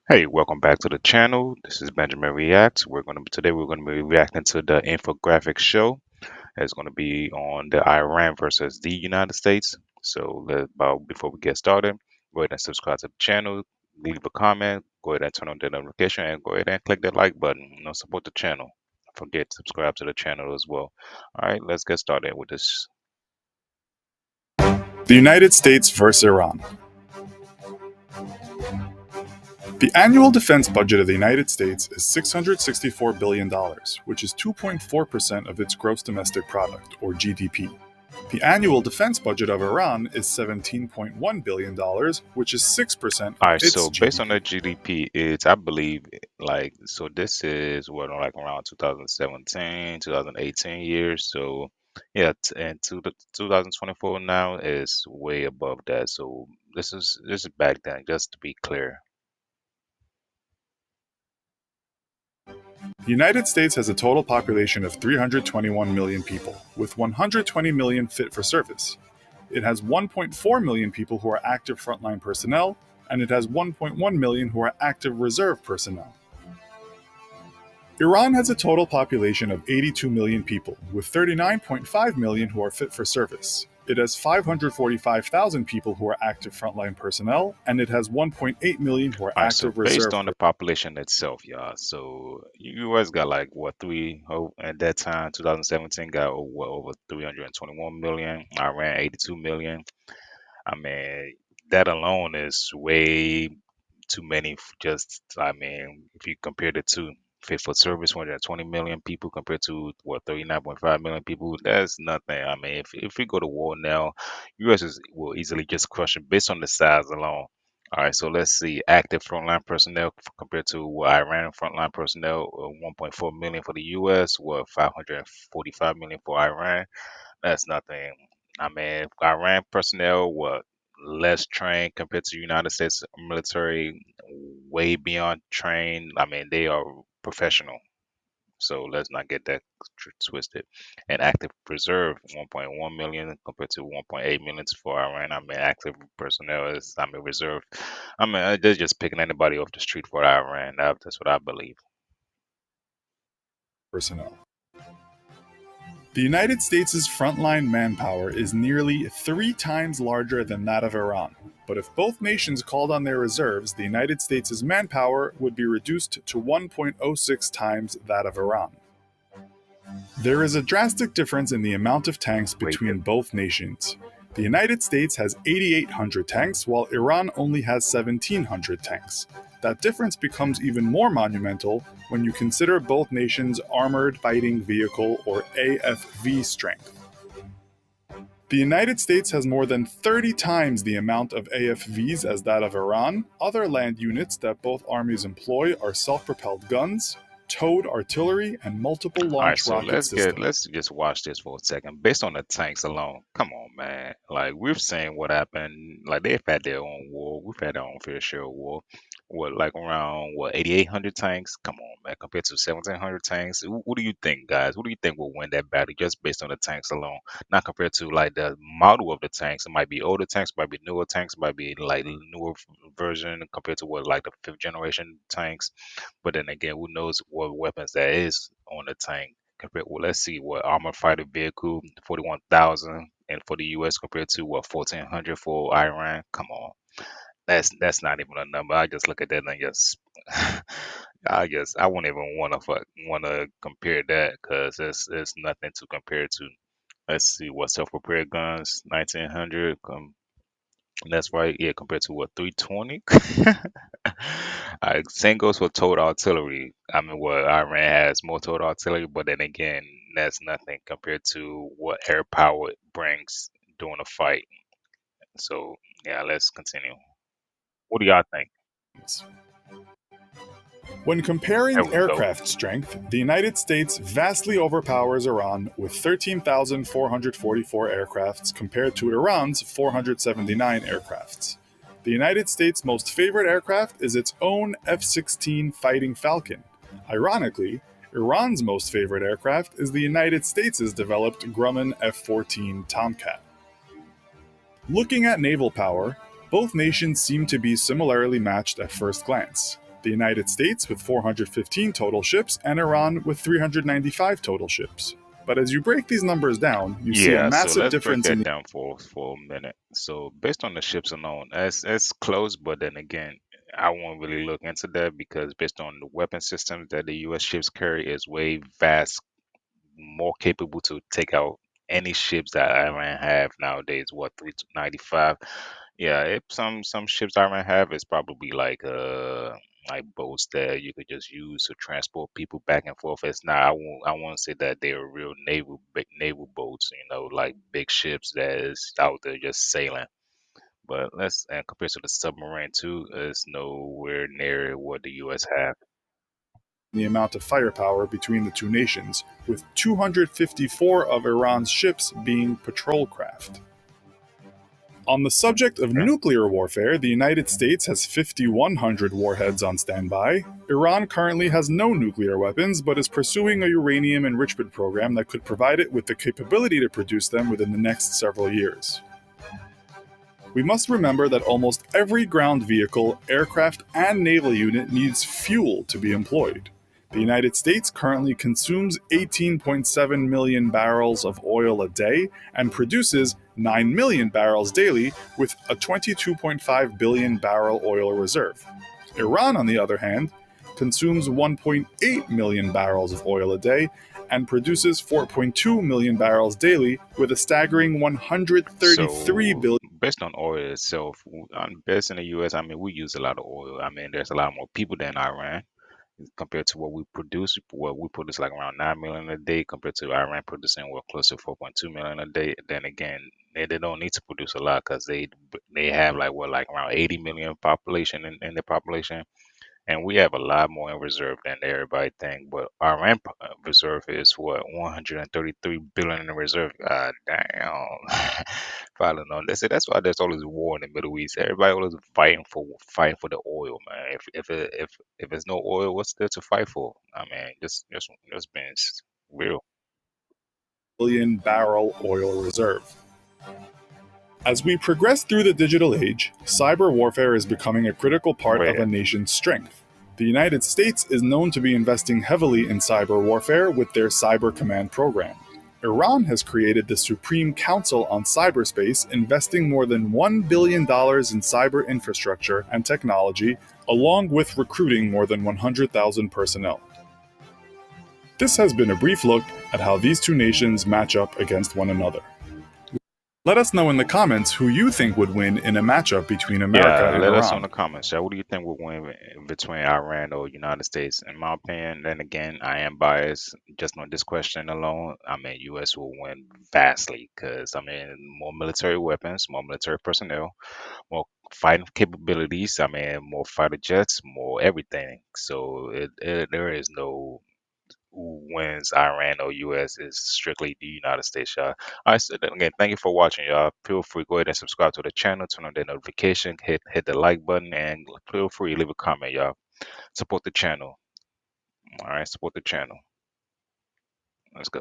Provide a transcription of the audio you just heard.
Hey, welcome back to the channel. This is Benjamin Reacts. Today we're gonna be reacting to the infographic show. It's gonna be on the Iran versus the United States. Before we get started, go ahead and subscribe to the channel, leave a comment, go ahead and turn on the notification, and go ahead and click that like button. Support the channel. Don't forget to subscribe to the channel as well. All right, let's get started with this. The United States versus Iran. The annual defense budget of the United States is $664 billion, which is 2.4% of its gross domestic product, or GDP. The annual defense budget of Iran is $17.1 billion, which is 6% All of right, its so based on GDP. the GDP, I believe, this is what, like around 2017, 2018 years. So, yeah, and 2024 now is way above that. So this is back then, just to be clear. The United States has a total population of 321 million people, with 120 million fit for service. It has 1.4 million people who are active frontline personnel, and it has 1.1 million who are active reserve personnel. Iran has a total population of 82 million people, with 39.5 million who are fit for service. It has 545,000 people who are active frontline personnel, and it has 1.8 million who are All right, so active based reserve on the personnel. population itself, y'all. So U.S. got like what at that time, 2017 got over 321 million. Iran 82 million. I mean, that alone is way too many. If you compare the two, fit for service, 120 million people compared to what 39.5 million people, that's nothing. I mean, if we go to war now, will easily just crush it based on the size alone. All right, so let's see. Active frontline personnel compared to what Iran frontline personnel, 1.4 million for the U.S., what 545 million for Iran. That's nothing. I mean, Iran personnel were less trained compared to United States military, way beyond trained. I mean, they are professional. So let's not get that twisted. And active reserve, 1.1 million compared to 1.8 million for Iran. I mean, active personnel reserve. They're just picking anybody off the street for Iran. That's what I believe. The United States' frontline manpower is nearly 3 times larger than that of Iran. But if both nations called on their reserves, the United States' manpower would be reduced to 1.06 times that of Iran. There is a drastic difference in the amount of tanks Wait, between both nations. The United States has 8,800 tanks, while Iran only has 1,700 tanks. That difference becomes even more monumental when you consider both nations' armored fighting vehicle or AFV strength. The United States has more than 30 times the amount of AFVs as that of Iran. Other land units that both armies employ are self-propelled guns, towed artillery, and multiple all right, launch so rocket systems. let's just watch this for a second. Based on the tanks alone, come on, man. Like we've seen what happened. Like they've had their own war. We've had our own fair share of war. What, like around what 8,800 tanks? Come on, man. Compared to 1,700 tanks, what do you think, guys? What do you think will win that battle just based on the tanks alone? Not compared to like the model of the tanks. It might be older tanks, might be newer tanks, might be like newer version compared to what like the fifth generation tanks. But then again, who knows what weapons that is on the tank compared? Well, let's see what armor fighter vehicle 41,000, and for the U.S. compared to what 1,400 for Iran. Come on, that's not even a number. I just look at that and just I guess I won't even want to compare that because it's nothing to compare to. Let's see what self-propelled guns 1,900. That's right. Yeah, compared to what 320. Same goes for towed artillery. I mean, what Iran has more towed artillery, but then again, that's nothing compared to what air power brings during a fight. So yeah, let's continue. What do y'all think? When There comparing we go. aircraft strength, the United States vastly overpowers Iran with 13,444 aircrafts compared to Iran's 479 aircrafts. The United States' most favorite aircraft is its own F 16 Fighting Falcon. Ironically, Iran's most favorite aircraft is the United States' developed Grumman F 14 Tomcat. Looking at naval power, both nations seem to be similarly matched at first glance. The United States with 415 total ships, and Iran with 395 total ships. But as you break these numbers down, you see a Yeah, so massive let's break difference in that the down for a minute. So based on the ships alone, that's close, but then again, I won't really look into that because based on the weapon systems that the U.S. ships carry is way vast, more capable to take out any ships that Iran have nowadays. What 395? Yeah, if some ships Iran have is probably like boats that you could just use to transport people back and forth. It's not. I won't say that they're real big naval boats. Like big ships that is out there just sailing. But let's and compared to the submarine too, it's nowhere near what the U.S. have. amount of firepower between the two nations, with 254 of Iran's ships being patrol craft. On the subject of Okay. nuclear warfare, the United States has 5,100 warheads on standby. Iran currently has no nuclear weapons, but is pursuing a uranium enrichment program that could provide it with the capability to produce them within the next several years. We must remember that almost every ground vehicle, aircraft, and naval unit needs fuel to be employed. The United States currently consumes 18.7 million barrels of oil a day and produces 9 million barrels daily with a 22.5 billion barrel oil reserve. Iran, on the other hand, consumes 1.8 million barrels of oil a day and produces 4.2 million barrels daily with a staggering 133 So billion. based on oil itself, based in the U.S., I mean, we use a lot of oil. I mean, there's a lot more people than Iran compared to what we produce. What we produce like around 9 million a day compared to Iran producing what close to 4.2 million a day. Then again, they don't need to produce a lot because they have like around 80 million population in their population. And we have a lot more in reserve than everybody think. But our reserve is what 133 billion in reserve. God damn. Probably know. That's why there's always war in the Middle East. Everybody always fighting for the oil, man. If there's no oil, what's there to fight for? I mean, just being real. Barrel oil reserve. As we progress through the digital age, cyber warfare is becoming a critical part of Wait, a nation's strength. The United States is known to be investing heavily in cyber warfare with their Cyber Command program. Iran has created the Supreme Council on Cyberspace, investing more than $1 billion in cyber infrastructure and technology, along with recruiting more than 100,000 personnel. This has been a brief look at how these two nations match up against one another. Let us know in the comments who you think would win in a matchup between America yeah, and let us know in Iran. the comments. What do you think will win between Iran or United States? In my opinion, then again, I am biased. Just on this question alone, I mean, U.S. will win vastly because I mean, more military weapons, more military personnel, more fighting capabilities. I mean, more fighter jets, more everything. So there is no who wins Iran or US is strictly the United States, y'all. All right, so then again, thank you for watching, y'all. Feel free go ahead and subscribe to the channel, turn on the notification, hit the like button, and feel free to leave a comment, y'all. Support the channel. All right, support the channel. Let's go.